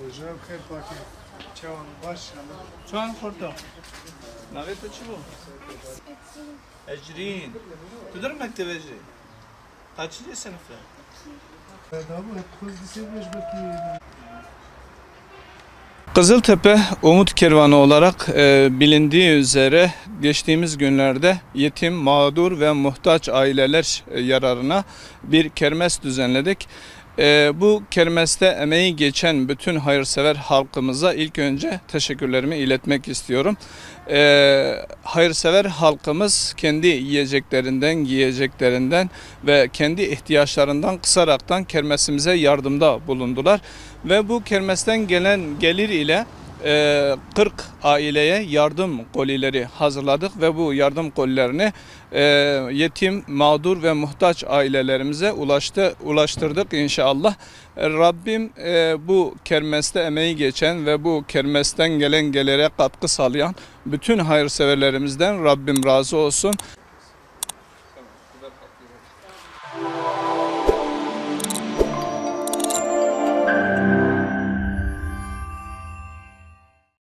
Hocam her paket çavan baş Çuan kurdu. Navete çi bu? Ecrin. Tudur mektebe ecrin. Kaçıncı sınıfta? daha bu hep kız lisemiş belki. Kızıltepe Umut Kervanı olarak bilindiği üzere geçtiğimiz günlerde yetim, mağdur ve muhtaç aileler yararına bir kermes düzenledik. Bu kermeste emeği geçen bütün hayırsever halkımıza ilk önce teşekkürlerimi iletmek istiyorum. Hayırsever halkımız kendi yiyeceklerinden, giyeceklerinden ve kendi ihtiyaçlarından kısaraktan kermesimize yardımda bulundular. Ve bu kermesten gelen gelir ile 40 aileye yardım kolileri hazırladık ve bu yardım kolilerini yetim, mağdur ve muhtaç ailelerimize ulaştırdık inşallah. Rabbim bu kermeste emeği geçen ve bu kermesten gelen gelire katkı sağlayan bütün hayırseverlerimizden Rabbim razı olsun.